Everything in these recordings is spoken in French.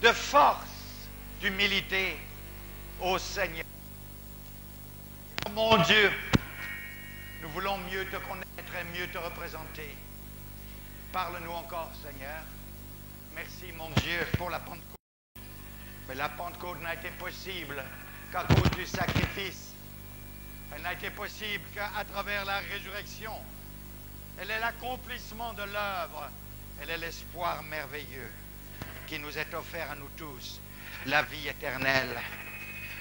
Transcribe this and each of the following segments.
de force, d'humilité au Seigneur. Mon Dieu, nous voulons mieux te connaître et mieux te représenter. Parle-nous encore, Seigneur. Merci, mon Dieu, pour la Pentecôte. Mais la Pentecôte n'a été possible qu'à cause du sacrifice. Elle n'a été possible qu'à travers la résurrection. Elle est l'accomplissement de l'œuvre. Elle est l'espoir merveilleux qui nous est offert à nous tous. La vie éternelle.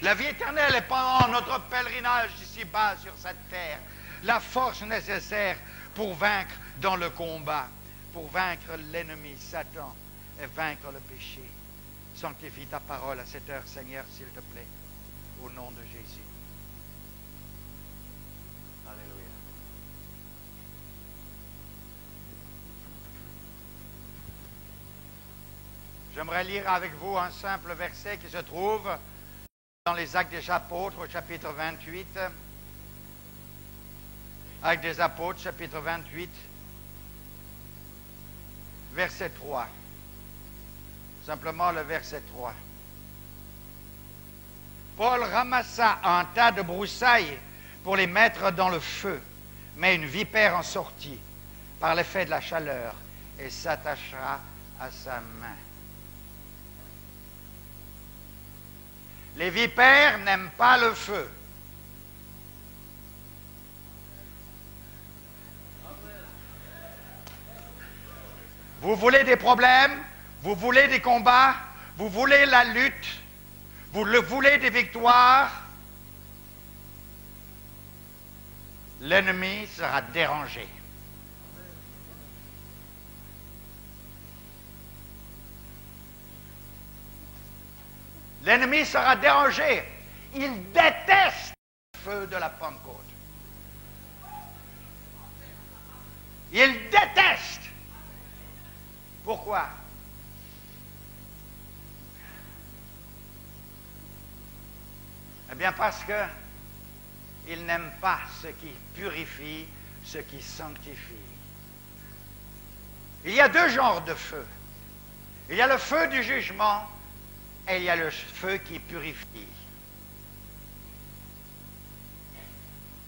La vie éternelle est pendant notre pèlerinage ici-bas sur cette terre. La force nécessaire pour vaincre dans le combat, pour vaincre l'ennemi, Satan, et vaincre le péché. Sanctifie ta parole à cette heure, Seigneur, s'il te plaît, au nom de Jésus. Alléluia. J'aimerais lire avec vous un simple verset qui se trouve dans les Actes des Apôtres, au chapitre 28. Actes des Apôtres, chapitre 28, verset 3. Simplement le verset 3. Paul ramassa un tas de broussailles pour les mettre dans le feu, mais une vipère en sortit par l'effet de la chaleur et s'attacha à sa main. Les vipères n'aiment pas le feu. Vous voulez des problèmes, vous voulez des combats, vous voulez la lutte, vous le voulez des victoires. L'ennemi sera dérangé. L'ennemi sera dérangé. Il déteste le feu de la Pentecôte. Il déteste. Pourquoi? Eh bien parce que il n'aime pas ce qui purifie, ce qui sanctifie. Il y a deux genres de feu. Il y a le feu du jugement et il y a le feu qui purifie.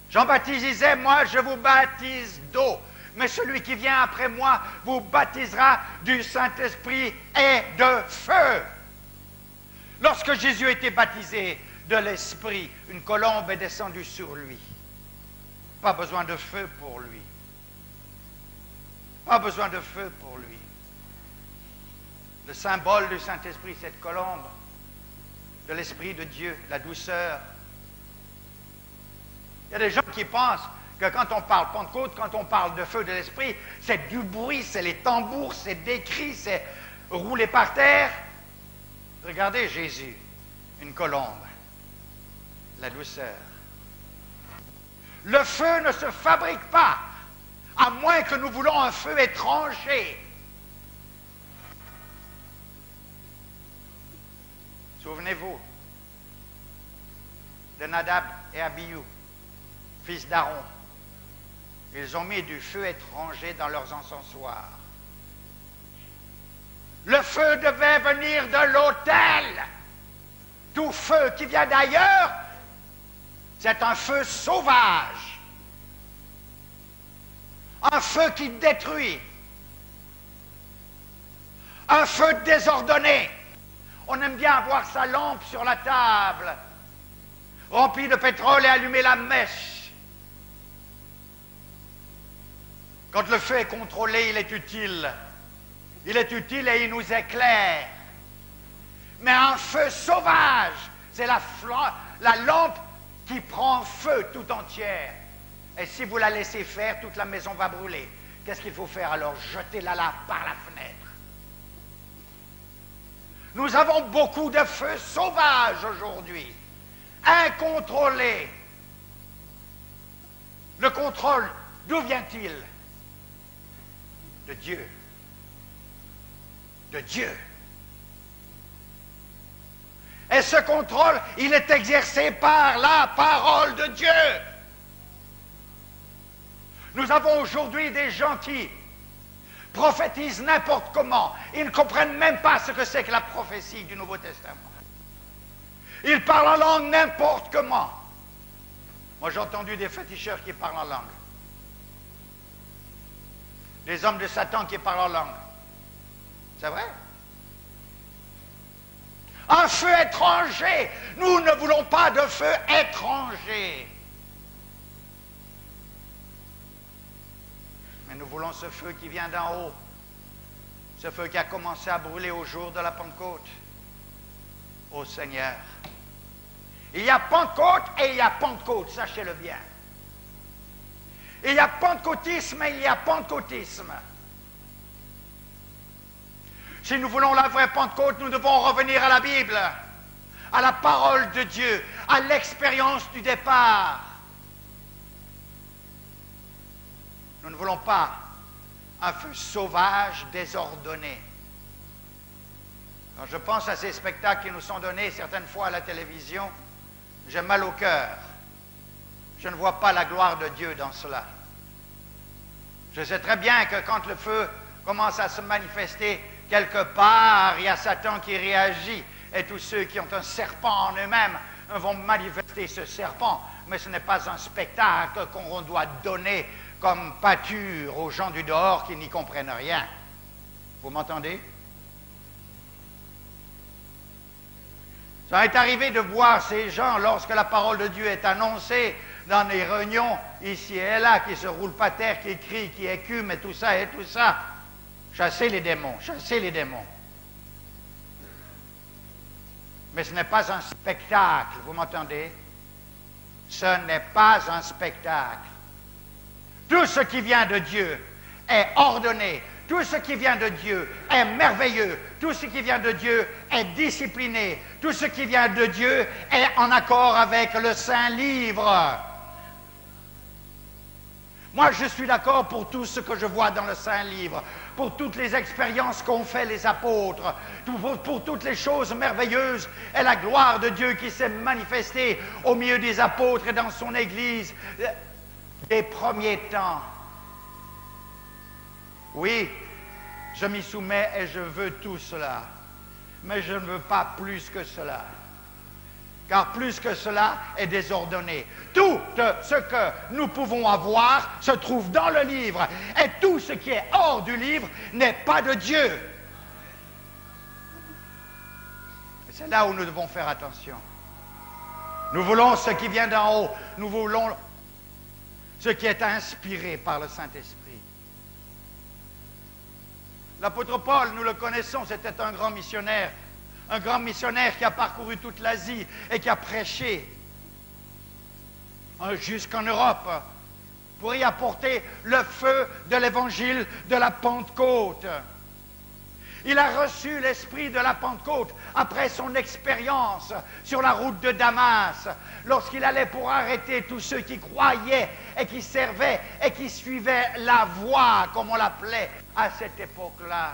Jean-Baptiste disait, moi je vous baptise d'eau, mais celui qui vient après moi vous baptisera du Saint-Esprit et de feu. Lorsque Jésus a été baptisé de l'Esprit, une colombe est descendue sur lui. Pas besoin de feu pour lui. Pas besoin de feu pour lui. Le symbole du Saint-Esprit, cette colombe, de l'Esprit de Dieu, la douceur. Il y a des gens qui pensent que quand on parle Pentecôte, quand on parle de feu de l'Esprit, c'est du bruit, c'est les tambours, c'est des cris, c'est rouler par terre. Regardez Jésus, une colombe, la douceur. Le feu ne se fabrique pas, à moins que nous voulons un feu étranger. Souvenez-vous de Nadab et Abihu, fils d'Aaron. Ils ont mis du feu étranger dans leurs encensoirs. Le feu devait venir de l'autel. Tout feu qui vient d'ailleurs, c'est un feu sauvage. Un feu qui détruit. Un feu désordonné. On aime bien avoir sa lampe sur la table, remplie de pétrole et allumer la mèche. Quand le feu est contrôlé, il est utile. Il est utile et il nous éclaire. Mais un feu sauvage, c'est la lampe qui prend feu tout entière. Et si vous la laissez faire, toute la maison va brûler. Qu'est-ce qu'il faut faire alors? Jetez-la là par la fenêtre. Nous avons beaucoup de feux sauvages aujourd'hui, incontrôlés. Le contrôle, d'où vient-il? De Dieu. De Dieu. Et ce contrôle, il est exercé par la parole de Dieu. Nous avons aujourd'hui des gens qui prophétisent n'importe comment. Ils ne comprennent même pas ce que c'est que la prophétie du Nouveau Testament. Ils parlent en langue n'importe comment. Moi, j'ai entendu des féticheurs qui parlent en langue. Des hommes de Satan qui parlent en langue. C'est vrai? Un feu étranger. Nous ne voulons pas de feu étranger. Mais nous voulons ce feu qui vient d'en haut. Ce feu qui a commencé à brûler au jour de la Pentecôte. Ô Seigneur. Il y a Pentecôte et il y a Pentecôte, sachez-le bien. Il y a pentecôtisme et il y a pentecôtisme. Si nous voulons la vraie Pentecôte, nous devons revenir à la Bible, à la parole de Dieu, à l'expérience du départ. Nous ne voulons pas un feu sauvage, désordonné. Quand je pense à ces spectacles qui nous sont donnés certaines fois à la télévision, j'ai mal au cœur. Je ne vois pas la gloire de Dieu dans cela. Je sais très bien que quand le feu commence à se manifester quelque part, il y a Satan qui réagit, et tous ceux qui ont un serpent en eux-mêmes vont manifester ce serpent. Mais ce n'est pas un spectacle qu'on doit donner comme pâture aux gens du dehors qui n'y comprennent rien. Vous m'entendez? Ça est arrivé de voir ces gens, lorsque la parole de Dieu est annoncée, dans des réunions, ici et là, qui se roulent par terre, qui crient, qui écument, et tout ça, et tout ça. Chassez les démons, chassez les démons. Mais ce n'est pas un spectacle, vous m'entendez? Ce n'est pas un spectacle. Tout ce qui vient de Dieu est ordonné. Tout ce qui vient de Dieu est merveilleux. Tout ce qui vient de Dieu est discipliné. Tout ce qui vient de Dieu est en accord avec le Saint Livre. Moi, je suis d'accord pour tout ce que je vois dans le Saint Livre, pour toutes les expériences qu'ont fait les apôtres, pour toutes les choses merveilleuses et la gloire de Dieu qui s'est manifestée au milieu des apôtres et dans son Église des premiers temps. Oui, je m'y soumets et je veux tout cela, mais je ne veux pas plus que cela. Car plus que cela est désordonné. Tout ce que nous pouvons avoir se trouve dans le livre. Et tout ce qui est hors du livre n'est pas de Dieu. Et c'est là où nous devons faire attention. Nous voulons ce qui vient d'en haut. Nous voulons ce qui est inspiré par le Saint-Esprit. L'apôtre Paul, nous le connaissons, c'était un grand missionnaire. Un grand missionnaire qui a parcouru toute l'Asie et qui a prêché jusqu'en Europe pour y apporter le feu de l'évangile de la Pentecôte. Il a reçu l'esprit de la Pentecôte après son expérience sur la route de Damas, lorsqu'il allait pour arrêter tous ceux qui croyaient et qui servaient et qui suivaient la voie, comme on l'appelait à cette époque-là.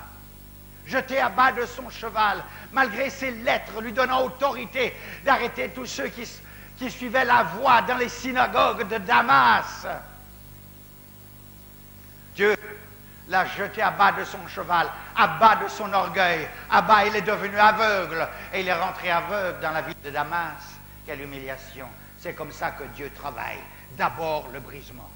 Jeté à bas de son cheval, malgré ses lettres lui donnant autorité d'arrêter tous ceux qui suivaient la voie dans les synagogues de Damas. Dieu l'a jeté à bas de son cheval, à bas de son orgueil, à bas il est devenu aveugle, et il est rentré aveugle dans la ville de Damas. Quelle humiliation! C'est comme ça que Dieu travaille. D'abord le brisement.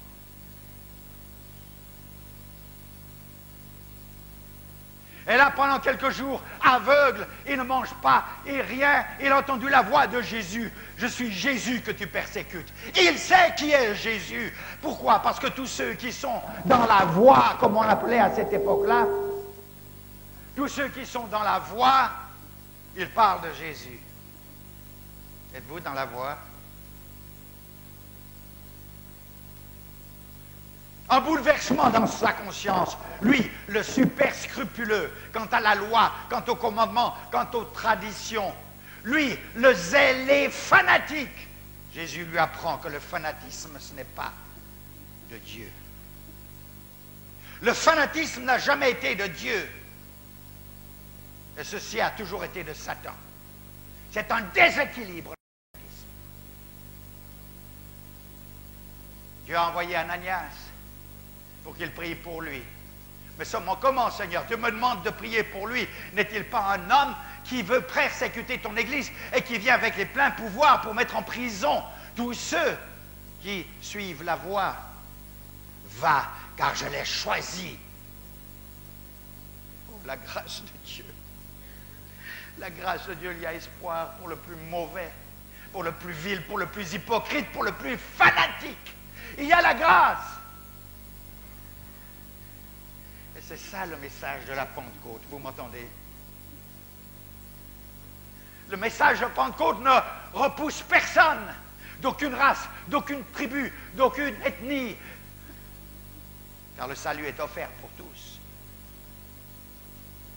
Et là, pendant quelques jours, aveugle, il ne mange pas et rien. Il a entendu la voix de Jésus. Je suis Jésus que tu persécutes. Il sait qui est Jésus. Pourquoi? Parce que tous ceux qui sont dans la voie, comme on l'appelait à cette époque-là, tous ceux qui sont dans la voie, ils parlent de Jésus. Êtes-vous dans la voie? Un bouleversement dans sa conscience. Lui, le super scrupuleux, quant à la loi, quant aux commandements, quant aux traditions. Lui, le zélé fanatique. Jésus lui apprend que le fanatisme, ce n'est pas de Dieu. Le fanatisme n'a jamais été de Dieu. Et ceci a toujours été de Satan. C'est un déséquilibre. Dieu a envoyé Ananias pour qu'il prie pour lui, Mais seulement comment, Seigneur? Tu me demandes de prier pour lui. N'est-il pas un homme qui veut persécuter ton Église et qui vient avec les pleins pouvoirs pour mettre en prison tous ceux qui suivent la voie? Va, car je l'ai choisi. Oh, la grâce de Dieu. La grâce de Dieu, il y a espoir pour le plus mauvais, pour le plus vil, pour le plus hypocrite, pour le plus fanatique. Il y a la grâce. Et c'est ça le message de la Pentecôte. Vous m'entendez? Le message de Pentecôte ne repousse personne, d'aucune race, d'aucune tribu, d'aucune ethnie, car le salut est offert pour tous.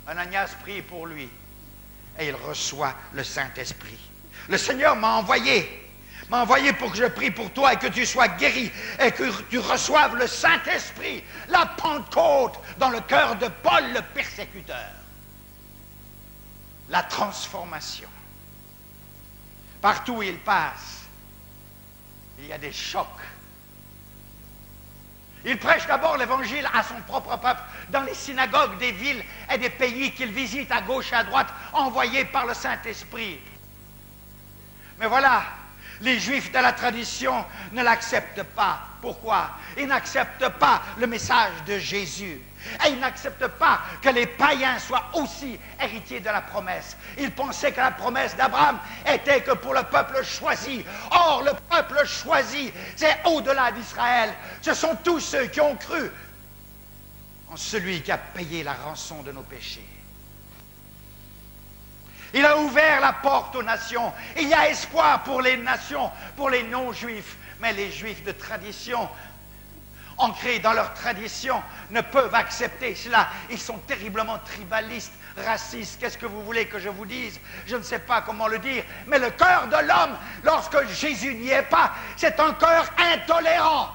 Ananias prie pour lui et il reçoit le Saint-Esprit. Le Seigneur m'a envoyé pour que je prie pour toi et que tu sois guéri et que tu reçoives le Saint-Esprit, la Pentecôte dans le cœur de Paul le persécuteur. La transformation. Partout où il passe, il y a des chocs. Il prêche d'abord l'évangile à son propre peuple dans les synagogues des villes et des pays qu'il visite à gauche et à droite, envoyés par le Saint-Esprit. Mais voilà, les Juifs de la tradition ne l'acceptent pas. Pourquoi? Ils n'acceptent pas le message de Jésus. Et ils n'acceptent pas que les païens soient aussi héritiers de la promesse. Ils pensaient que la promesse d'Abraham était que pour le peuple choisi. Or, le peuple choisi, c'est au-delà d'Israël. Ce sont tous ceux qui ont cru en celui qui a payé la rançon de nos péchés. Il a ouvert la porte aux nations. Il y a espoir pour les nations, pour les non-juifs. Mais les juifs de tradition, ancrés dans leur tradition, ne peuvent accepter cela. Ils sont terriblement tribalistes, racistes. Qu'est-ce que vous voulez que je vous dise? Je ne sais pas comment le dire. Mais le cœur de l'homme, lorsque Jésus n'y est pas, c'est un cœur intolérant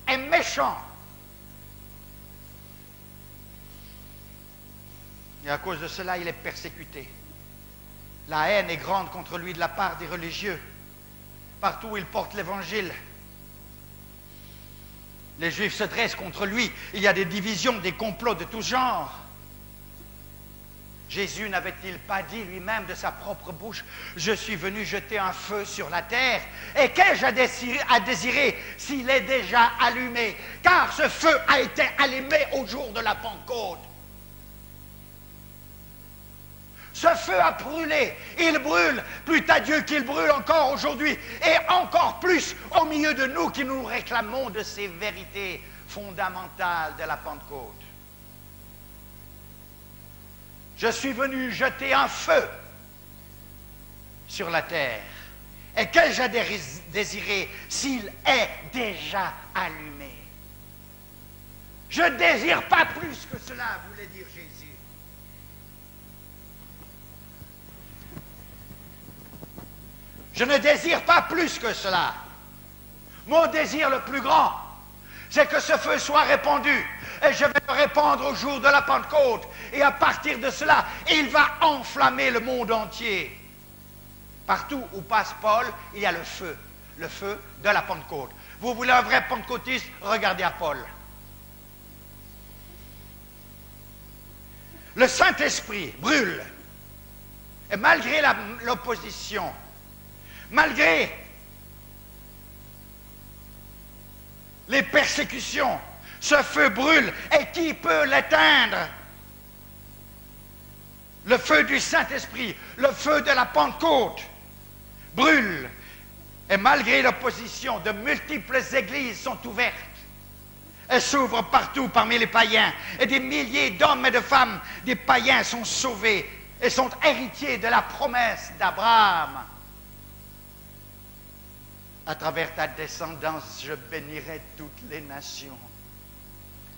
et méchant. Et à cause de cela, il est persécuté. La haine est grande contre lui de la part des religieux. Partout où il porte l'évangile, les Juifs se dressent contre lui. Il y a des divisions, des complots de tout genre. Jésus n'avait-il pas dit lui-même de sa propre bouche, « Je suis venu jeter un feu sur la terre, et qu'ai-je à désirer s'il est déjà allumé? Car ce feu a été allumé au jour de la Pentecôte. » Ce feu a brûlé, il brûle, plût à Dieu qu'il brûle encore aujourd'hui, et encore plus au milieu de nous qui nous réclamons de ces vérités fondamentales de la Pentecôte. Je suis venu jeter un feu sur la terre, et qu'ai-je à désirer s'il est déjà allumé? Je ne désire pas plus que cela, voulait dire Jésus. Je ne désire pas plus que cela. Mon désir le plus grand, c'est que ce feu soit répandu. Et je vais le répandre au jour de la Pentecôte. Et à partir de cela, il va enflammer le monde entier. Partout où passe Paul, il y a le feu de la Pentecôte. Vous voulez un vrai pentecôtiste? Regardez à Paul. Le Saint-Esprit brûle. Et malgré l'opposition, malgré les persécutions, ce feu brûle. Et qui peut l'éteindre? Le feu du Saint-Esprit, le feu de la Pentecôte brûle. Et malgré l'opposition, de multiples églises sont ouvertes. Elles s'ouvrent partout parmi les païens. Et des milliers d'hommes et de femmes, des païens, sont sauvés et sont héritiers de la promesse d'Abraham. À travers ta descendance, je bénirai toutes les nations.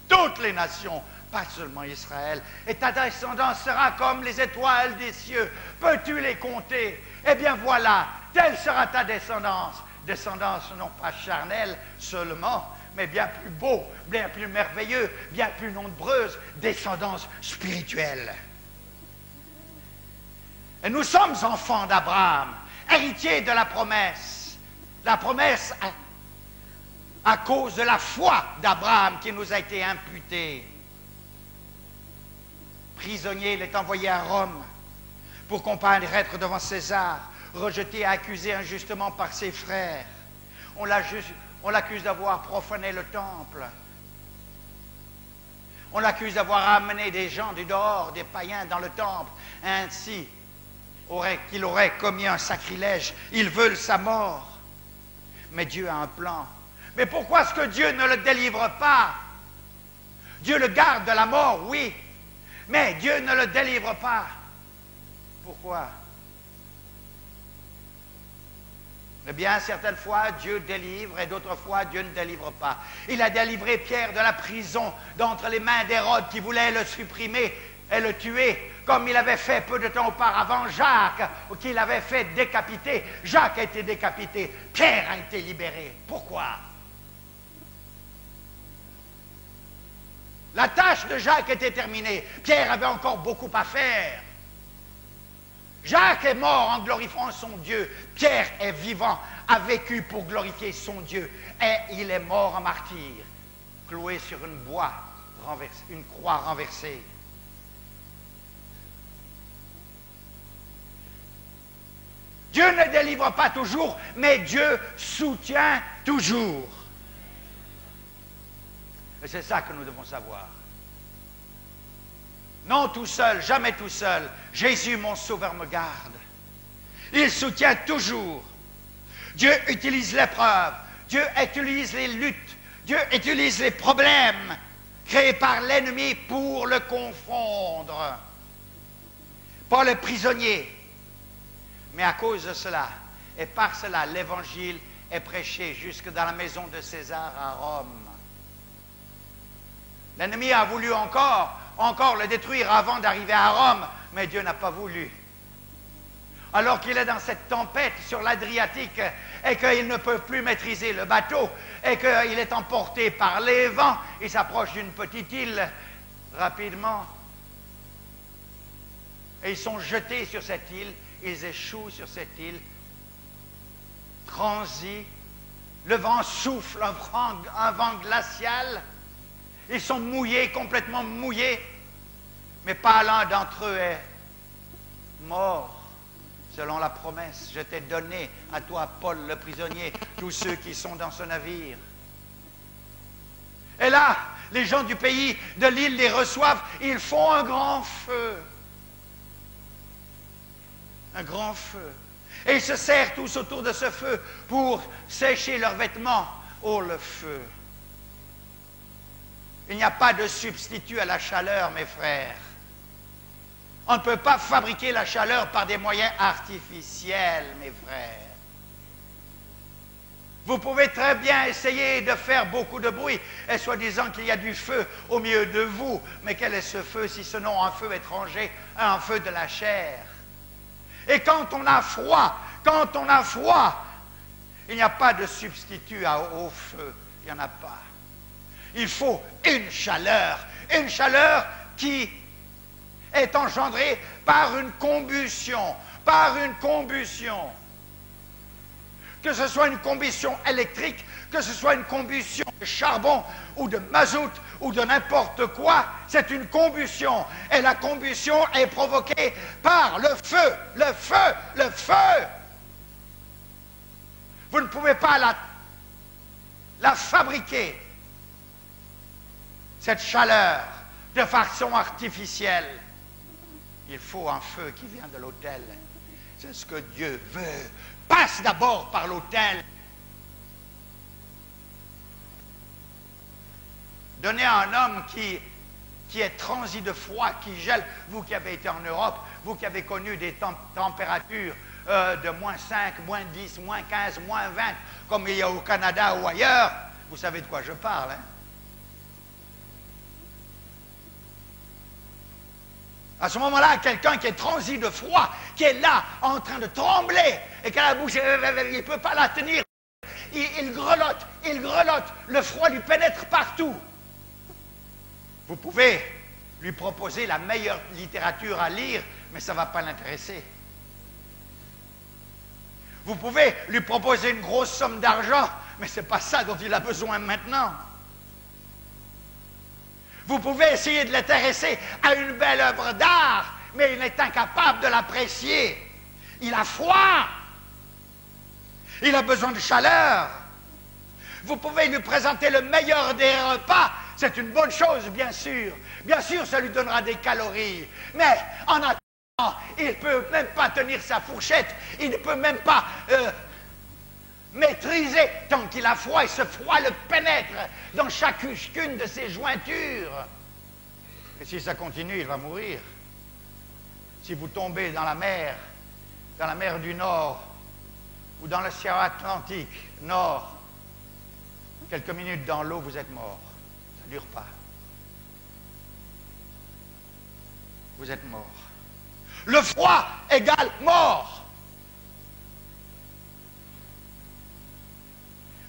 Toutes les nations, pas seulement Israël. Et ta descendance sera comme les étoiles des cieux. Peux-tu les compter? Eh bien voilà, telle sera ta descendance. Descendance non pas charnelle seulement, mais bien plus beau, bien plus merveilleux, bien plus nombreuse, descendance spirituelle. Et nous sommes enfants d'Abraham, héritiers de la promesse. La promesse à cause de la foi d'Abraham qui nous a été imputée. Prisonnier, il est envoyé à Rome pour comparaître devant César, rejeté et accusé injustement par ses frères. On l'accuse d'avoir profané le temple. On l'accuse d'avoir amené des gens du dehors, des païens, dans le temple. Ainsi qu'il aurait commis un sacrilège. Ils veulent sa mort. Mais Dieu a un plan. Mais pourquoi est-ce que Dieu ne le délivre pas? Dieu le garde de la mort, oui. Mais Dieu ne le délivre pas. Pourquoi? Eh bien, certaines fois, Dieu délivre et d'autres fois, Dieu ne délivre pas. Il a délivré Pierre de la prison d'entre les mains d'Hérode qui voulait le supprimer et le tuer, comme il avait fait peu de temps auparavant Jacques, qu'il avait fait décapiter. Jacques a été décapité, Pierre a été libéré. Pourquoi? La tâche de Jacques était terminée. Pierre avait encore beaucoup à faire. Jacques est mort en glorifiant son Dieu. Pierre est vivant, a vécu pour glorifier son Dieu. Et il est mort en martyr, cloué sur une croix renversée. Dieu ne délivre pas toujours, mais Dieu soutient toujours. Et c'est ça que nous devons savoir. Non tout seul, jamais tout seul. Jésus, mon sauveur, me garde. Il soutient toujours. Dieu utilise l'épreuve. Dieu utilise les luttes. Dieu utilise les problèmes créés par l'ennemi pour le confondre. Pas le prisonnier. Mais à cause de cela, et par cela, l'évangile est prêché jusque dans la maison de César à Rome. L'ennemi a voulu encore le détruire avant d'arriver à Rome, mais Dieu n'a pas voulu. Alors qu'il est dans cette tempête sur l'Adriatique et qu'il ne peut plus maîtriser le bateau et qu'il est emporté par les vents, il s'approche d'une petite île rapidement. Et ils sont jetés sur cette île, ils échouent sur cette île, transit, le vent souffle, un vent glacial. Ils sont mouillés, complètement mouillés, mais pas l'un d'entre eux est mort, selon la promesse. Je t'ai donné à toi, Paul, le prisonnier, tous ceux qui sont dans ce navire. Et là, les gens du pays de l'île les reçoivent, ils font un grand feu. Un grand feu. Et ils se serrent tous autour de ce feu pour sécher leurs vêtements. Oh, le feu! Il n'y a pas de substitut à la chaleur, mes frères. On ne peut pas fabriquer la chaleur par des moyens artificiels, mes frères. Vous pouvez très bien essayer de faire beaucoup de bruit, et soi-disant qu'il y a du feu au milieu de vous, mais quel est ce feu si ce n'est un feu étranger, un feu de la chair? Et quand on a froid, il n'y a pas de substitut au feu, il n'y en a pas. Il faut une chaleur qui est engendrée par une combustion, Que ce soit une combustion électrique, que ce soit une combustion de charbon ou de mazout ou de n'importe quoi, c'est une combustion. Et la combustion est provoquée par le feu. Vous ne pouvez pas la fabriquer, cette chaleur, de façon artificielle. Il faut un feu qui vient de l'autel. C'est ce que Dieu veut. Passe d'abord par l'autel. Donnez à un homme qui est transi de froid, qui gèle, vous qui avez été en Europe, vous qui avez connu des températures de moins 5, moins 10, moins 15, moins 20, comme il y a au Canada ou ailleurs, vous savez de quoi je parle, hein? À ce moment-là, quelqu'un qui est transi de froid, qui est là, en train de trembler, et qui a la bouche, il ne peut pas la tenir. Il grelotte, le froid lui pénètre partout. Vous pouvez lui proposer la meilleure littérature à lire, mais ça ne va pas l'intéresser. Vous pouvez lui proposer une grosse somme d'argent, mais ce n'est pas ça dont il a besoin maintenant. Vous pouvez essayer de l'intéresser à une belle œuvre d'art, mais il est incapable de l'apprécier. Il a froid. Il a besoin de chaleur. Vous pouvez lui présenter le meilleur des repas. C'est une bonne chose, bien sûr. Bien sûr, ça lui donnera des calories. Mais en attendant, il ne peut même pas tenir sa fourchette. Il ne peut même pas maîtriser tant qu'il a froid. Et ce froid le pénètre dans chacune de ses jointures. Et si ça continue, il va mourir. Si vous tombez dans la mer du Nord, ou dans l'océan Atlantique Nord, quelques minutes dans l'eau, vous êtes mort. Ça ne dure pas. Vous êtes mort. Le froid égale mort.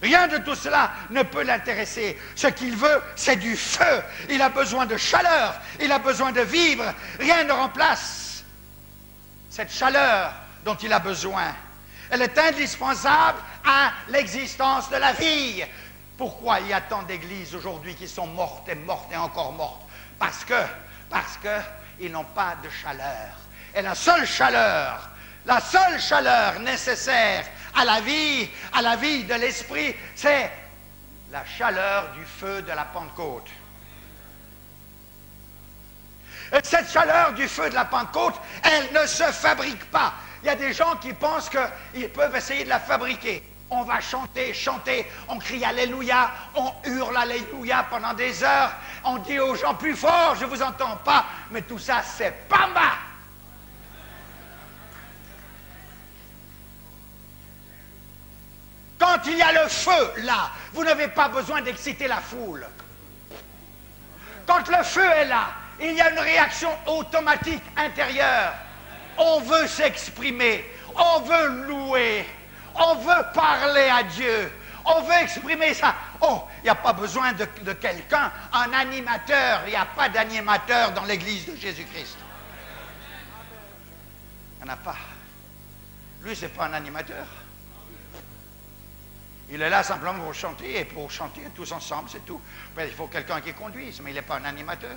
Rien de tout cela ne peut l'intéresser. Ce qu'il veut, c'est du feu. Il a besoin de chaleur. Il a besoin de vivre. Rien ne remplace cette chaleur dont il a besoin. Elle est indispensable à l'existence de la vie. Pourquoi il y a tant d'églises aujourd'hui qui sont mortes et encore mortes? Parce que ils n'ont pas de chaleur. Et la seule chaleur nécessaire à la vie de l'esprit, c'est la chaleur du feu de la Pentecôte. Et cette chaleur du feu de la Pentecôte, elle ne se fabrique pas. Il y a des gens qui pensent qu'ils peuvent essayer de la fabriquer. On va chanter, on crie Alléluia, on hurle Alléluia pendant des heures, on dit aux gens plus fort, je ne vous entends pas, mais tout ça c'est Pamba. Quand il y a le feu là, vous n'avez pas besoin d'exciter la foule. Quand le feu est là, il y a une réaction automatique intérieure. On veut s'exprimer, on veut louer, on veut parler à Dieu, on veut exprimer ça. Oh, il n'y a pas besoin de quelqu'un, un animateur. Il n'y a pas d'animateur dans l'église de Jésus-Christ. Il n'y en a pas. Lui, ce n'est pas un animateur. Il est là simplement pour chanter, et pour chanter tous ensemble, c'est tout. Il faut quelqu'un qui conduise, mais il n'est pas un animateur.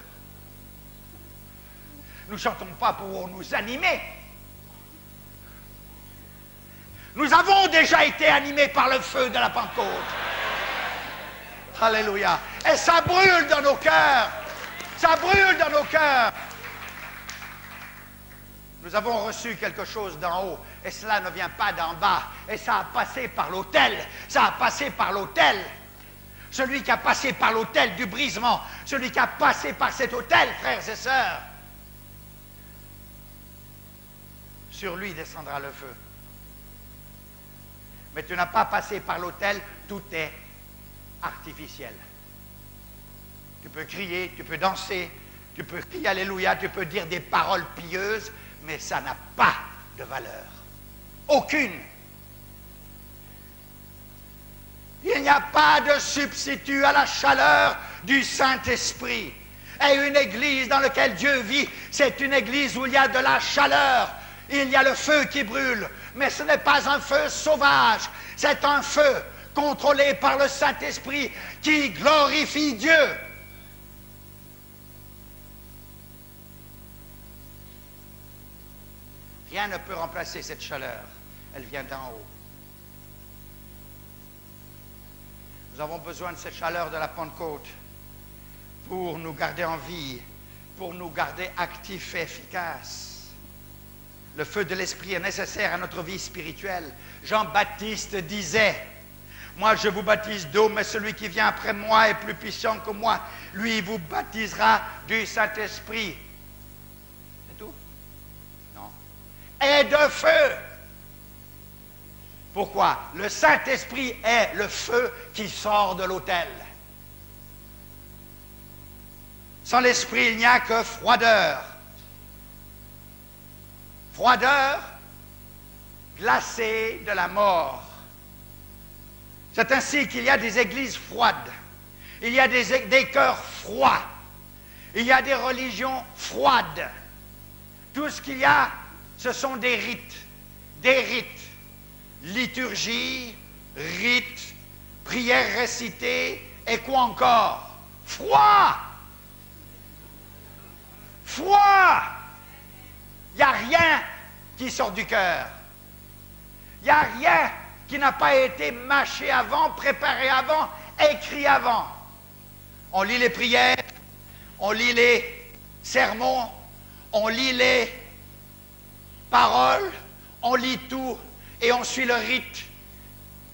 Nous ne chantons pas pour nous animer. Nous avons déjà été animés par le feu de la Pentecôte. Alléluia. Et ça brûle dans nos cœurs. Ça brûle dans nos cœurs. Nous avons reçu quelque chose d'en haut. Et cela ne vient pas d'en bas. Et ça a passé par l'autel. Ça a passé par l'autel. Celui qui a passé par l'autel du brisement. Celui qui a passé par cet autel, frères et sœurs. Sur lui descendra le feu. Mais tu n'as pas passé par l'autel, tout est artificiel. Tu peux crier, tu peux danser, tu peux crier Alléluia, tu peux dire des paroles pieuses, mais ça n'a pas de valeur. Aucune. Il n'y a pas de substitut à la chaleur du Saint-Esprit. Et une église dans laquelle Dieu vit, c'est une église où il y a de la chaleur. Il y a le feu qui brûle, mais ce n'est pas un feu sauvage, c'est un feu contrôlé par le Saint-Esprit qui glorifie Dieu. Rien ne peut remplacer cette chaleur, elle vient d'en haut. Nous avons besoin de cette chaleur de la Pentecôte pour nous garder en vie, pour nous garder actifs et efficaces. Le feu de l'Esprit est nécessaire à notre vie spirituelle. Jean-Baptiste disait, « Moi, je vous baptise d'eau, mais celui qui vient après moi est plus puissant que moi. Lui, vous baptisera du Saint-Esprit. » C'est tout? Non. Et de feu. Pourquoi? Le Saint-Esprit est le feu qui sort de l'autel. Sans l'Esprit, il n'y a que froideur. Froideur glacée de la mort. C'est ainsi qu'il y a des églises froides. Il y a des cœurs froids. Il y a des religions froides. Tout ce qu'il y a, ce sont des rites. Des rites. Liturgie, rites, prière récitée, et quoi encore? Froid! Froid! Il n'y a rien qui sort du cœur. Il n'y a rien qui n'a pas été mâché avant, préparé avant, écrit avant. On lit les prières, on lit les sermons, on lit les paroles, on lit tout et on suit le rite.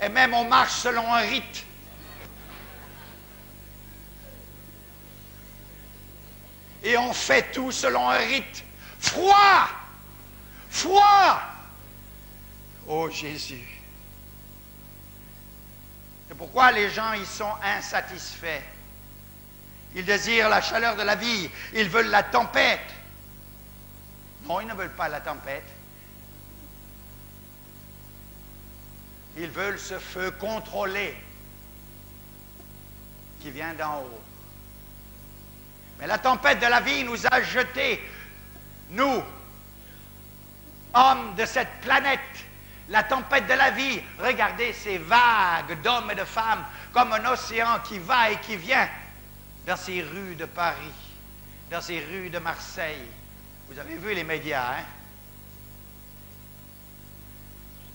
Et même on marche selon un rite. Et on fait tout selon un rite. Froid! Froid! Oh Jésus! C'est pourquoi les gens, ils sont insatisfaits. Ils désirent la chaleur de la vie. Ils veulent la tempête. Non, ils ne veulent pas la tempête. Ils veulent ce feu contrôlé qui vient d'en haut. Mais la tempête de la vie nous a jetés, nous, hommes de cette planète, la tempête de la vie. Regardez ces vagues d'hommes et de femmes comme un océan qui va et qui vient dans ces rues de Paris, dans ces rues de Marseille. Vous avez vu les médias, hein?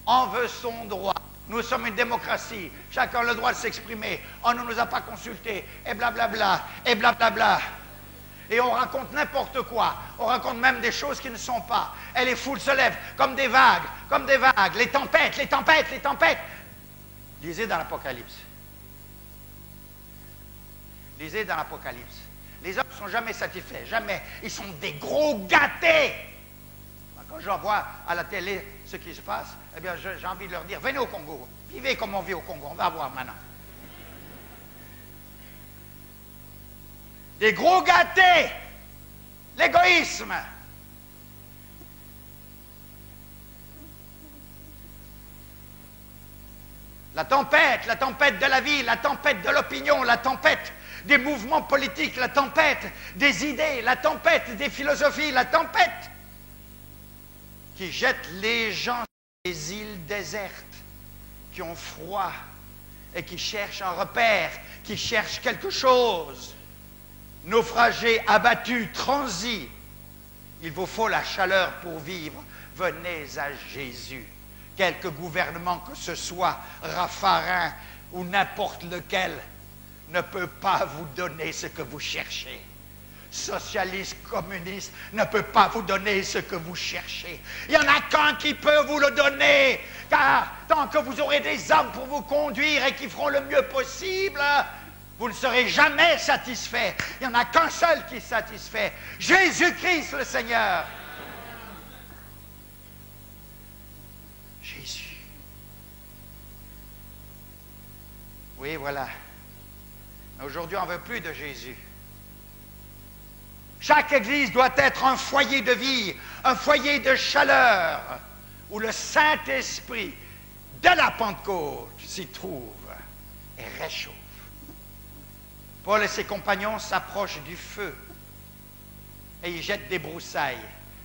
On veut son droit. Nous sommes une démocratie. Chacun a le droit de s'exprimer. On ne nous a pas consultés. Et blablabla. Et blablabla. Et on raconte n'importe quoi. On raconte même des choses qui ne sont pas. Et les foules se lèvent comme des vagues. Comme des vagues. Les tempêtes, les tempêtes, les tempêtes. Lisez dans l'Apocalypse. Lisez dans l'Apocalypse. Les hommes ne sont jamais satisfaits. Jamais. Ils sont des gros gâtés. Quand je vois à la télé ce qui se passe, eh bien, j'ai envie de leur dire, venez au Congo. Vivez comme on vit au Congo. On va voir maintenant. Des gros gâtés. L'égoïsme. La tempête de la vie, la tempête de l'opinion, la tempête des mouvements politiques, la tempête des idées, la tempête des philosophies, la tempête qui jette les gens sur les îles désertes, qui ont froid et qui cherchent un repère, qui cherchent quelque chose. Naufragés, abattus, transis. Il vous faut la chaleur pour vivre. Venez à Jésus. Quelque gouvernement que ce soit, Raffarin ou n'importe lequel, ne peut pas vous donner ce que vous cherchez. Socialiste, communiste, ne peut pas vous donner ce que vous cherchez. Il n'y en a qu'un qui peut vous le donner, car tant que vous aurez des hommes pour vous conduire et qui feront le mieux possible, vous ne serez jamais satisfait. Il n'y en a qu'un seul qui est satisfait. Jésus-Christ le Seigneur. Jésus. Oui, voilà. Aujourd'hui, on ne veut plus de Jésus. Chaque église doit être un foyer de vie, un foyer de chaleur, où le Saint-Esprit de la Pentecôte s'y trouve et réchauffe. Paul et ses compagnons s'approchent du feu et ils jettent des broussailles.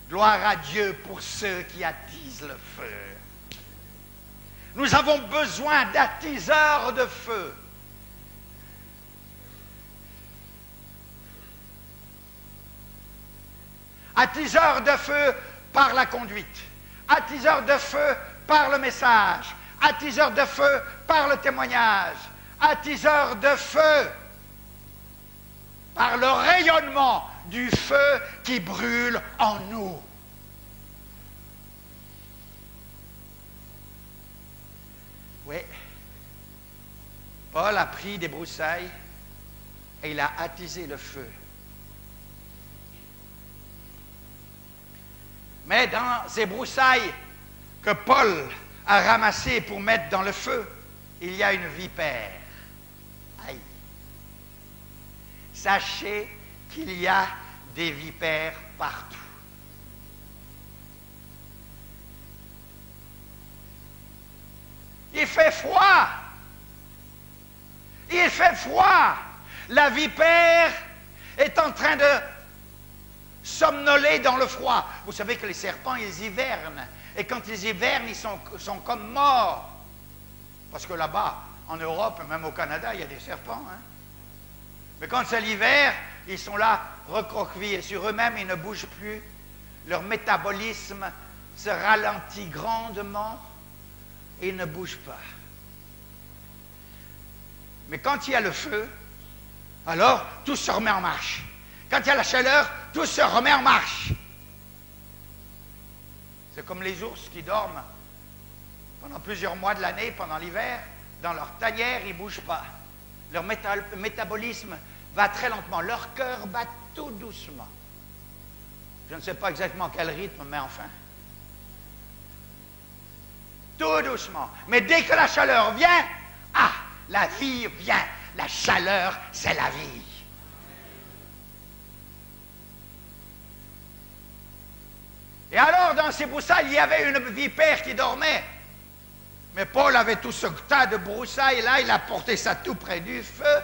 Gloire à Dieu pour ceux qui attisent le feu. Nous avons besoin d'attiseurs de feu. Attiseurs de feu par la conduite. Attiseurs de feu par le message. Attiseurs de feu par le témoignage. Attiseurs de feu par le rayonnement du feu qui brûle en nous. Oui. Paul a pris des broussailles et il a attisé le feu. Mais dans ces broussailles que Paul a ramassées pour mettre dans le feu, il y a une vipère. Aïe! Sachez qu'il y a des vipères partout. Il fait froid. Il fait froid. La vipère est en train de somnoler dans le froid. Vous savez que les serpents, ils hivernent. Et quand ils hivernent, ils sont comme morts. Parce que là-bas, en Europe, même au Canada, il y a des serpents. Hein? Mais quand c'est l'hiver, ils sont là, recroquevillés sur eux-mêmes, ils ne bougent plus. Leur métabolisme se ralentit grandement et ils ne bougent pas. Mais quand il y a le feu, alors tout se remet en marche. Quand il y a la chaleur, tout se remet en marche. C'est comme les ours qui dorment pendant plusieurs mois de l'année, pendant l'hiver, dans leur tanière, ils ne bougent pas. Leur métabolisme va très lentement. Leur cœur bat tout doucement. Je ne sais pas exactement quel rythme, mais enfin. Tout doucement. Mais dès que la chaleur vient, ah, la vie vient. La chaleur, c'est la vie. Et alors, dans ces broussailles, il y avait une vipère qui dormait. Mais Paul avait tout ce tas de broussailles là, il a porté ça tout près du feu,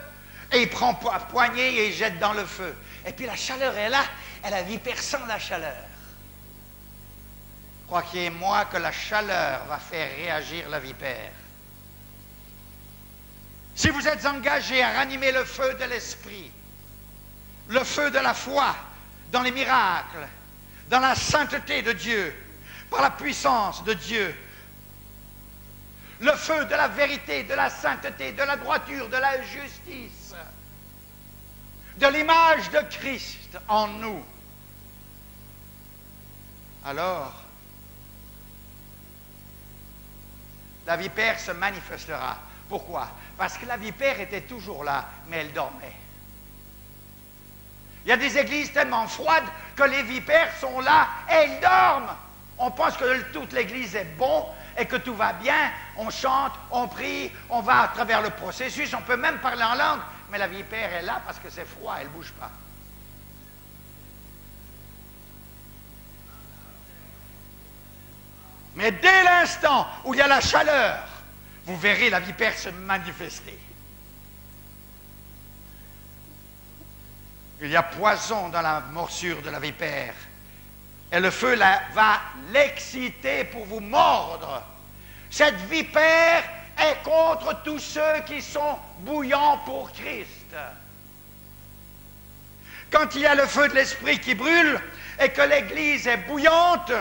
et il prend poignée et il jette dans le feu. Et puis la chaleur est là, et la vipère sent la chaleur. Croyez-moi que la chaleur va faire réagir la vipère. Si vous êtes engagé à ranimer le feu de l'esprit, le feu de la foi, dans les miracles, dans la sainteté de Dieu, par la puissance de Dieu, le feu de la vérité, de la sainteté, de la droiture, de la justice, de l'image de Christ en nous, alors la vipère se manifestera. Pourquoi? Parce que la vipère était toujours là, mais elle dormait. Il y a des églises tellement froides que les vipères sont là et elles dorment. On pense que toute l'église est bon et que tout va bien. On chante, on prie, on va à travers le processus, on peut même parler en langue. Mais la vipère est là parce que c'est froid, elle ne bouge pas. Mais dès l'instant où il y a la chaleur, vous verrez la vipère se manifester. Il y a poison dans la morsure de la vipère. Et le feu va l'exciter pour vous mordre. Cette vipère est contre tous ceux qui sont bouillants pour Christ. Quand il y a le feu de l'esprit qui brûle et que l'église est bouillante,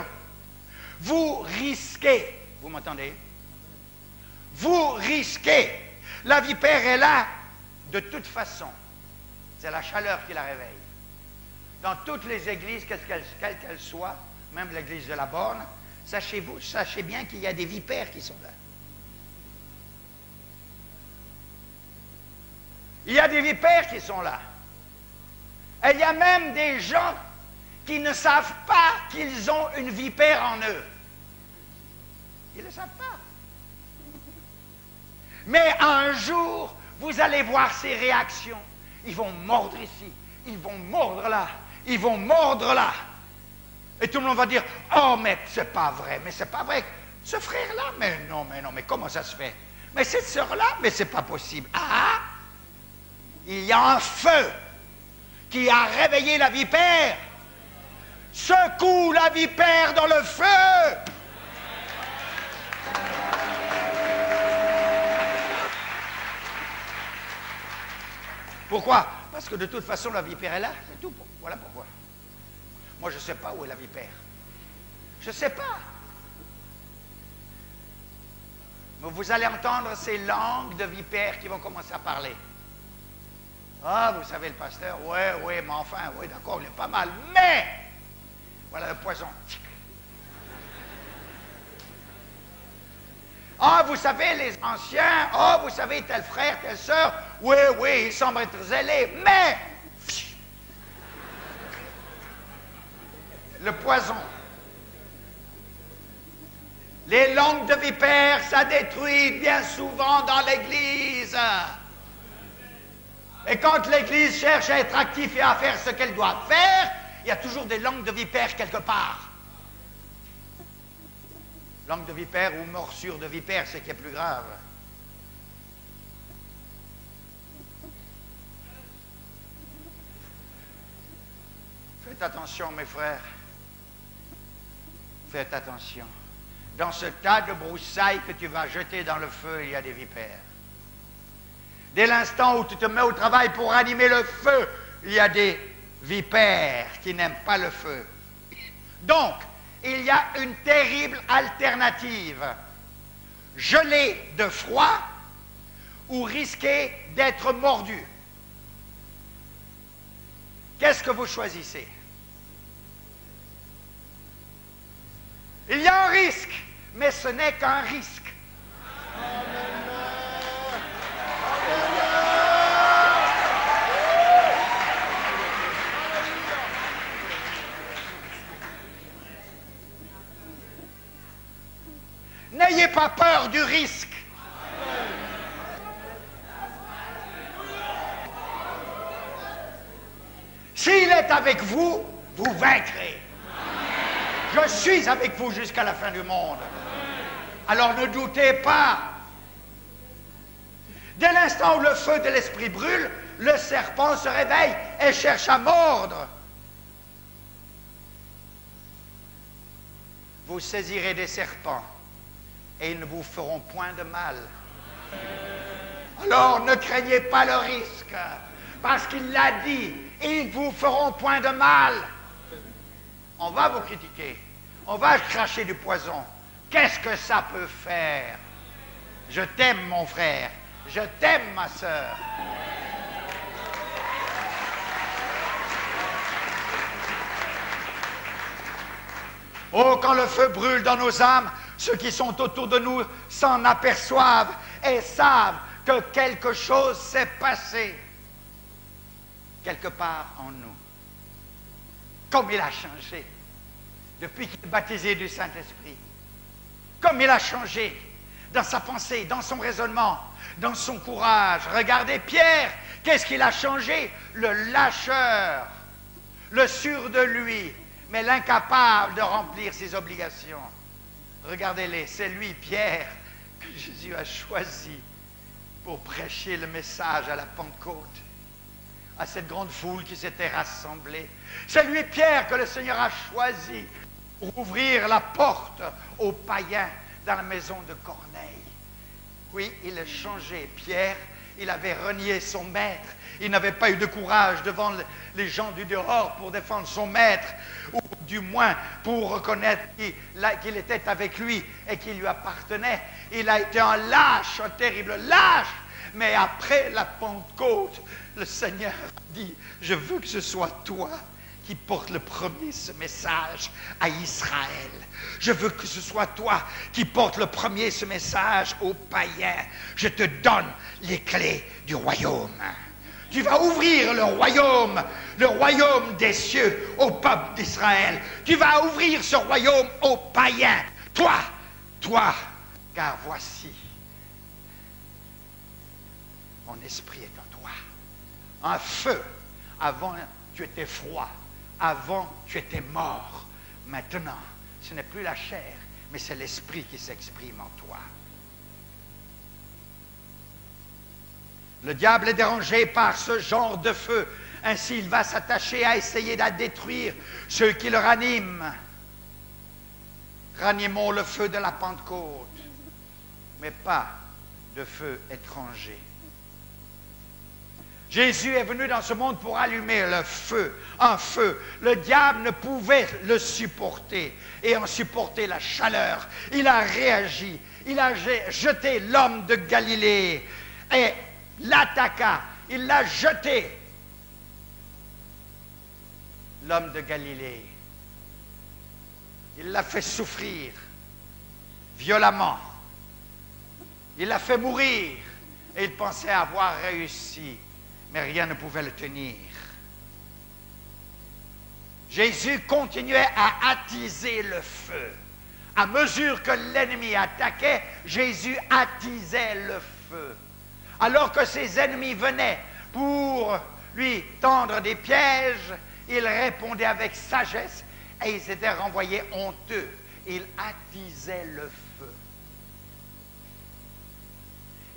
vous risquez, vous m'entendez? Vous risquez. La vipère est là de toute façon. C'est la chaleur qui la réveille. Dans toutes les églises, quelles qu'elles soient, même l'église de la Borne, sachez bien qu'il y a des vipères qui sont là. Il y a des vipères qui sont là. Et il y a même des gens qui ne savent pas qu'ils ont une vipère en eux. Ils ne le savent pas. Mais un jour, vous allez voir ces réactions. Ils vont mordre ici, ils vont mordre là, ils vont mordre là. Et tout le monde va dire, oh, mais c'est pas vrai, mais c'est pas vrai. Ce frère-là, mais non, mais comment ça se fait? Mais cette sœur-là, mais c'est pas possible. Ah! Il y a un feu qui a réveillé la vipère. Secoue la vipère dans le feu. Pourquoi? Parce que de toute façon, la vipère est là, c'est tout. Voilà pourquoi. Moi, je ne sais pas où est la vipère. Je ne sais pas. Mais vous allez entendre ces langues de vipères qui vont commencer à parler. Ah, vous savez, le pasteur, oui, mais enfin, oui, d'accord, il est pas mal. Mais, voilà le poison. Ah, vous savez, les anciens, ah, vous savez, tel frère, telle sœur, oui, il semble être zélé, mais le poison. Les langues de vipère, ça détruit bien souvent dans l'Église. Et quand l'Église cherche à être active et à faire ce qu'elle doit faire, il y a toujours des langues de vipère quelque part. Langue de vipère ou morsure de vipère, c'est qui est plus grave. Faites attention, mes frères. Faites attention. Dans ce tas de broussailles que tu vas jeter dans le feu, il y a des vipères. Dès l'instant où tu te mets au travail pour animer le feu, il y a des vipères qui n'aiment pas le feu. Donc, il y a une terrible alternative. Geler de froid ou risquer d'être mordu. Qu'est-ce que vous choisissez? Il y a un risque, mais ce n'est qu'un risque. N'ayez pas peur du risque. S'il est avec vous, vous vaincrez. Je suis avec vous jusqu'à la fin du monde. Alors ne doutez pas. Dès l'instant où le feu de l'esprit brûle, le serpent se réveille et cherche à mordre. Vous saisirez des serpents et ils ne vous feront point de mal. Alors ne craignez pas le risque, parce qu'il l'a dit, ils ne vous feront point de mal. On va vous critiquer, on va cracher du poison. Qu'est-ce que ça peut faire? Je t'aime, mon frère, je t'aime, ma sœur. Oh, quand le feu brûle dans nos âmes, ceux qui sont autour de nous s'en aperçoivent et savent que quelque chose s'est passé quelque part en nous. Comme il a changé depuis qu'il est baptisé du Saint-Esprit. Comme il a changé dans sa pensée, dans son raisonnement, dans son courage. Regardez Pierre, qu'est-ce qu'il a changé? Le lâcheur, le sûr de lui, mais l'incapable de remplir ses obligations. Regardez-les, c'est lui, Pierre, que Jésus a choisi pour prêcher le message à la Pentecôte, à cette grande foule qui s'était rassemblée. C'est lui, Pierre, que le Seigneur a choisi pour ouvrir la porte aux païens dans la maison de Corneille. Oui, il a changé. Pierre, il avait renié son maître. Il n'avait pas eu de courage devant les gens du dehors pour défendre son maître, ou du moins pour reconnaître qu'il était avec lui et qu'il lui appartenait. Il a été un lâche, un terrible lâche. Mais après la Pentecôte, le Seigneur dit, je veux que ce soit toi qui porte le premier ce message à Israël. Je veux que ce soit toi qui porte le premier ce message aux païens. Je te donne les clés du royaume. Tu vas ouvrir le royaume des cieux au peuple d'Israël. Tu vas ouvrir ce royaume aux païens. Toi, car voici, mon esprit est en toi. Un feu. Avant, tu étais froid. Avant, tu étais mort. Maintenant, ce n'est plus la chair, mais c'est l'esprit qui s'exprime en toi. Le diable est dérangé par ce genre de feu. Ainsi, il va s'attacher à essayer de détruire ceux qui le raniment. Ranimons le feu de la Pentecôte, mais pas de feu étranger. Jésus est venu dans ce monde pour allumer le feu, un feu. Le diable ne pouvait le supporter et en supporter la chaleur. Il a réagi, il a jeté l'homme de Galilée et l'attaqua, il l'a jeté. L'homme de Galilée, il l'a fait souffrir violemment. Il l'a fait mourir et il pensait avoir réussi. Mais rien ne pouvait le tenir. Jésus continuait à attiser le feu. À mesure que l'ennemi attaquait, Jésus attisait le feu. Alors que ses ennemis venaient pour lui tendre des pièges, il répondait avec sagesse et ils étaient renvoyés honteux. Il attisait le feu.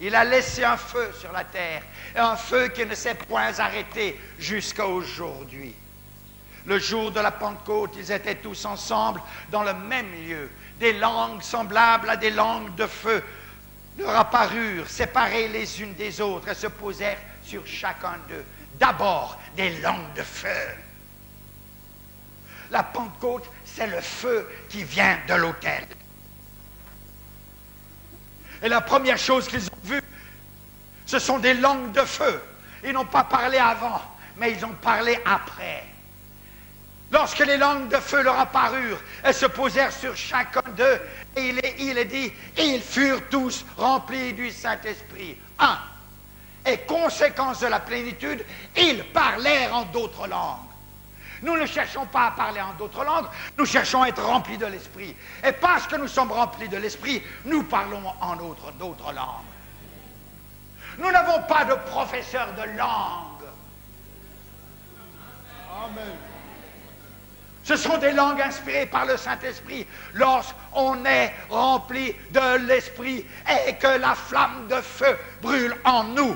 Il a laissé un feu sur la terre, un feu qui ne s'est point arrêté jusqu'à aujourd'hui. Le jour de la Pentecôte, ils étaient tous ensemble dans le même lieu. Des langues semblables à des langues de feu leur apparurent, séparées les unes des autres, et se posèrent sur chacun d'eux. D'abord, des langues de feu. La Pentecôte, c'est le feu qui vient de l'autel. Et la première chose qu'ils ont vue, ce sont des langues de feu. Ils n'ont pas parlé avant, mais ils ont parlé après. Lorsque les langues de feu leur apparurent, elles se posèrent sur chacun d'eux, et il est dit, ils furent tous remplis du Saint-Esprit. Et conséquence de la plénitude, ils parlèrent en d'autres langues. Nous ne cherchons pas à parler en d'autres langues, nous cherchons à être remplis de l'Esprit. Et parce que nous sommes remplis de l'Esprit, nous parlons en d'autres langues. Nous n'avons pas de professeur de langue. Amen. Ce sont des langues inspirées par le Saint-Esprit lorsqu'on est rempli de l'Esprit et que la flamme de feu brûle en nous.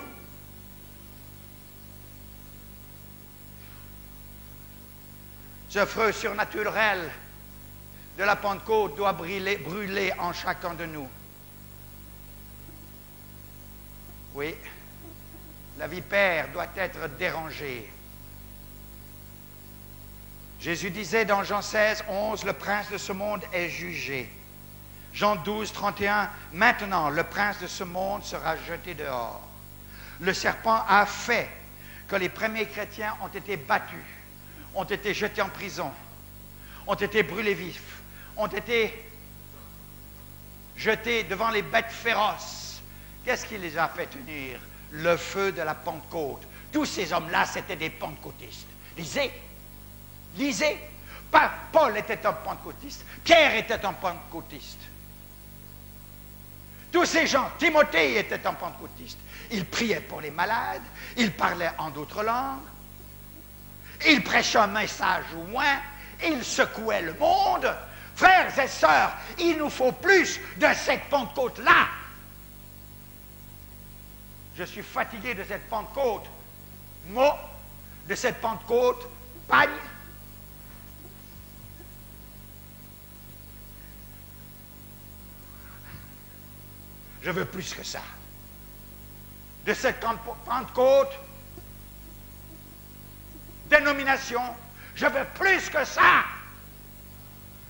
Ce feu surnaturel de la Pentecôte doit brûler en chacun de nous. Oui, la vipère doit être dérangée. Jésus disait dans Jean 16, 11, le prince de ce monde est jugé. Jean 12, 31, maintenant le prince de ce monde sera jeté dehors. Le serpent a fait que les premiers chrétiens ont été battus, ont été jetés en prison, ont été brûlés vifs, ont été jetés devant les bêtes féroces. Qu'est-ce qui les a fait tenir? Le feu de la Pentecôte. Tous ces hommes-là, c'était des pentecôtistes. Lisez. Paul était un pentecôtiste. Pierre était un pentecôtiste. Tous ces gens, Timothée était un pentecôtiste. Il priait pour les malades, il parlait en d'autres langues, il prêchait un message au moins, il secouait le monde. Frères et sœurs, il nous faut plus de cette Pentecôte-là. Je suis fatigué de cette Pentecôte. Moi, de cette Pentecôte, pagne. Je veux plus que ça. De cette Pentecôte, dénomination, je veux plus que ça.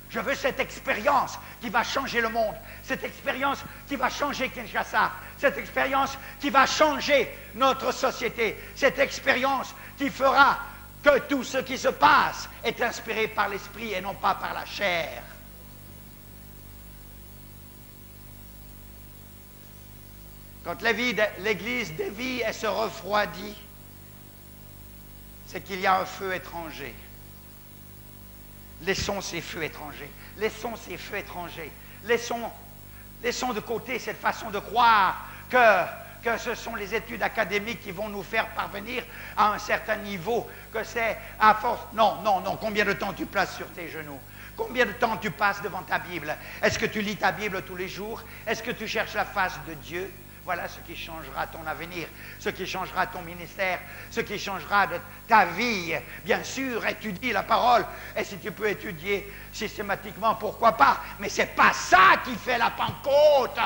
Je veux cette expérience qui va changer le monde, cette expérience qui va changer Kinshasa, cette expérience qui va changer notre société, cette expérience qui fera que tout ce qui se passe est inspiré par l'esprit et non pas par la chair. Quand l'Église dévie et se refroidit, c'est qu'il y a un feu étranger. Laissons ces feux étrangers. Laissons ces feux étrangers. Laissons de côté cette façon de croire que ce sont les études académiques qui vont nous faire parvenir à un certain niveau, que c'est à force... Non. Combien de temps tu places sur tes genoux? Combien de temps tu passes devant ta Bible? Est-ce que tu lis ta Bible tous les jours? Est-ce que tu cherches la face de Dieu? Voilà ce qui changera ton avenir, ce qui changera ton ministère, ce qui changera de ta vie. Bien sûr, étudie la parole, et si tu peux étudier systématiquement, pourquoi pas, mais ce n'est pas ça qui fait la Pentecôte.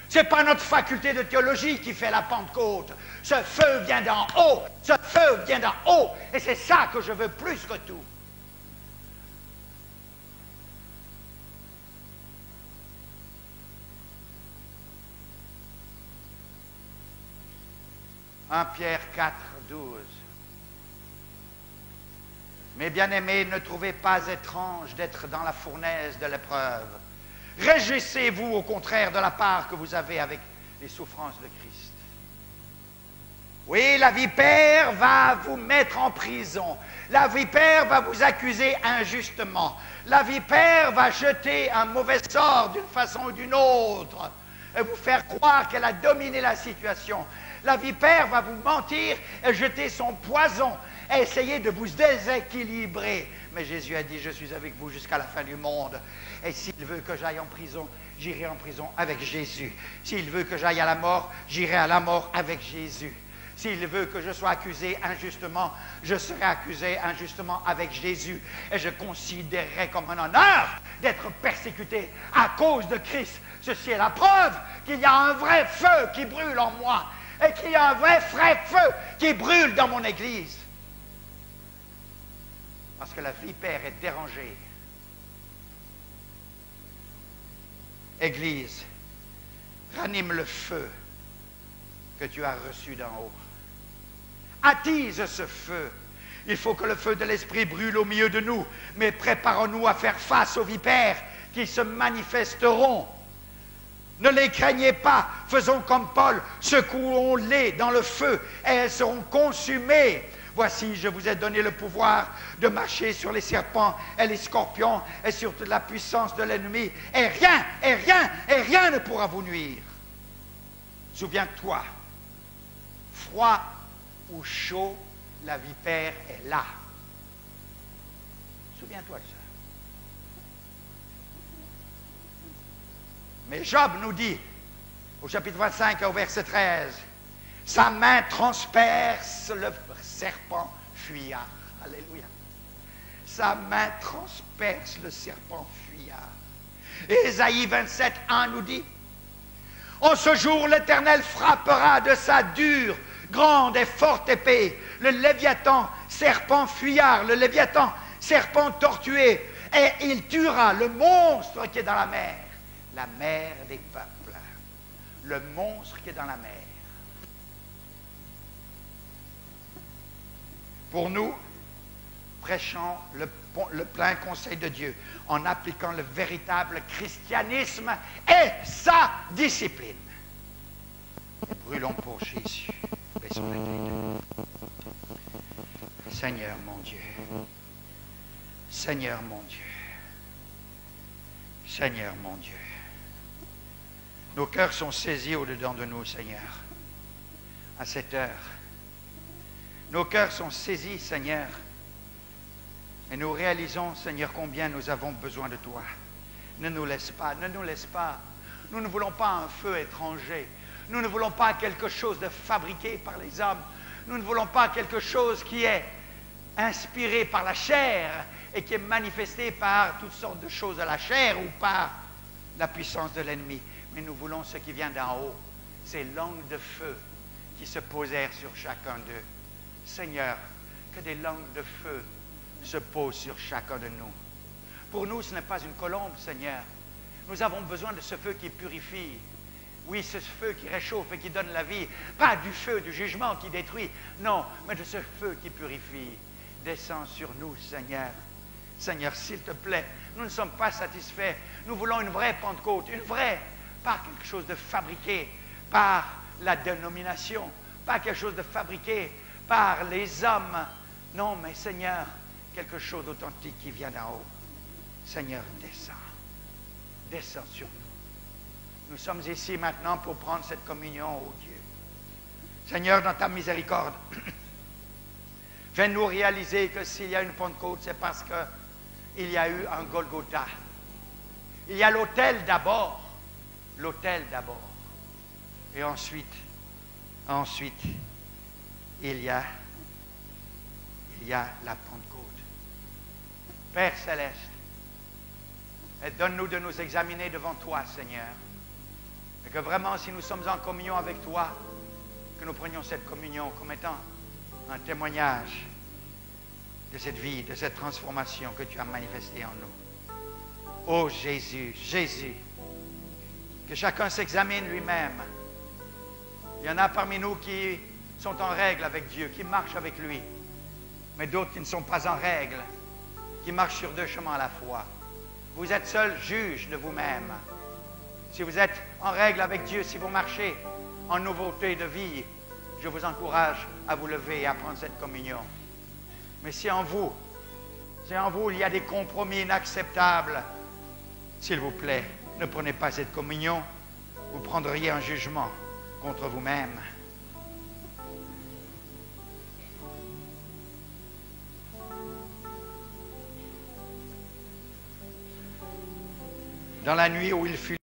Ce n'est pas notre faculté de théologie qui fait la Pentecôte. Ce feu vient d'en haut, ce feu vient d'en haut, et c'est ça que je veux plus que tout. 1 Pierre 4, 12. Mes bien-aimés, ne trouvez pas étrange d'être dans la fournaise de l'épreuve. Réjouissez-vous au contraire de la part que vous avez avec les souffrances de Christ. Oui, la vipère va vous mettre en prison. La vipère va vous accuser injustement. La vipère va jeter un mauvais sort d'une façon ou d'une autre et vous faire croire qu'elle a dominé la situation. La vipère va vous mentir et jeter son poison et essayer de vous déséquilibrer. Mais Jésus a dit, je suis avec vous jusqu'à la fin du monde. Et s'il veut que j'aille en prison, j'irai en prison avec Jésus. S'il veut que j'aille à la mort, j'irai à la mort avec Jésus. S'il veut que je sois accusé injustement, je serai accusé injustement avec Jésus. Et je considérerai comme un honneur d'être persécuté à cause de Christ. Ceci est la preuve qu'il y a un vrai feu qui brûle en moi et qu'il y a un vrai feu qui brûle dans mon Église. Parce que la vipère est dérangée. Église, ranime le feu que tu as reçu d'en haut. Attise ce feu. Il faut que le feu de l'Esprit brûle au milieu de nous, mais préparons-nous à faire face aux vipères qui se manifesteront. Ne les craignez pas, faisons comme Paul, secouons-les dans le feu et elles seront consumées. Voici, je vous ai donné le pouvoir de marcher sur les serpents et les scorpions et sur toute la puissance de l'ennemi. Et rien ne pourra vous nuire. Souviens-toi, froid ou chaud, la vipère est là. Souviens-toi de ça. Mais Job nous dit, au chapitre 25, au verset 13, sa main transperce le serpent fuyard. Alléluia. Sa main transperce le serpent fuyard. Et Ésaïe 27, 1 nous dit, en ce jour, l'Éternel frappera de sa dure, grande et forte épée le Léviathan, serpent fuyard, le Léviathan, serpent tortué, et il tuera le monstre qui est dans la mer des peuples, le monstre qui est dans la mer. Pour nous, prêchons le plein conseil de Dieu en appliquant le véritable christianisme et sa discipline. Et brûlons pour Jésus. Baissons la tête. Seigneur mon Dieu. Seigneur mon Dieu. Seigneur mon Dieu. Nos cœurs sont saisis au-dedans de nous, Seigneur, à cette heure. Nos cœurs sont saisis, Seigneur, et nous réalisons, Seigneur, combien nous avons besoin de toi. Ne nous laisse pas, ne nous laisse pas. Nous ne voulons pas un feu étranger. Nous ne voulons pas quelque chose de fabriqué par les hommes. Nous ne voulons pas quelque chose qui est inspiré par la chair et qui est manifesté par toutes sortes de choses de la chair ou par la puissance de l'ennemi. Mais nous voulons ce qui vient d'en haut, ces langues de feu qui se posèrent sur chacun d'eux. Seigneur, que des langues de feu se posent sur chacun de nous. Pour nous, ce n'est pas une colombe, Seigneur. Nous avons besoin de ce feu qui purifie. Oui, ce feu qui réchauffe et qui donne la vie. Pas du feu du jugement qui détruit. Non, mais de ce feu qui purifie. Descends sur nous, Seigneur. Seigneur, s'il te plaît, nous ne sommes pas satisfaits. Nous voulons une vraie Pentecôte, une vraie, pas quelque chose de fabriqué par la dénomination, pas quelque chose de fabriqué par les hommes. Non, mais Seigneur, quelque chose d'authentique qui vient d'en haut. Seigneur, descends. Descends sur nous. Nous sommes ici maintenant pour prendre cette communion, oh Dieu. Seigneur, dans ta miséricorde, fais-nous réaliser que s'il y a une Pentecôte, c'est parce qu'il y a eu un Golgotha. Il y a l'autel d'abord. L'autel d'abord. Et ensuite, il y a la Pentecôte. Père Céleste, et donne-nous de nous examiner devant toi, Seigneur. Et que vraiment, si nous sommes en communion avec toi, que nous prenions cette communion comme étant un témoignage de cette vie, de cette transformation que tu as manifestée en nous. Oh Jésus, Jésus, que chacun s'examine lui-même. Il y en a parmi nous qui sont en règle avec Dieu, qui marchent avec lui, mais d'autres qui ne sont pas en règle, qui marchent sur deux chemins à la fois. Vous êtes seul juge de vous-même. Si vous êtes en règle avec Dieu, si vous marchez en nouveauté de vie, je vous encourage à vous lever et à prendre cette communion. Mais si en vous, il y a des compromis inacceptables, s'il vous plaît, ne prenez pas cette communion, vous prendriez un jugement contre vous-même. Dans la nuit où il fut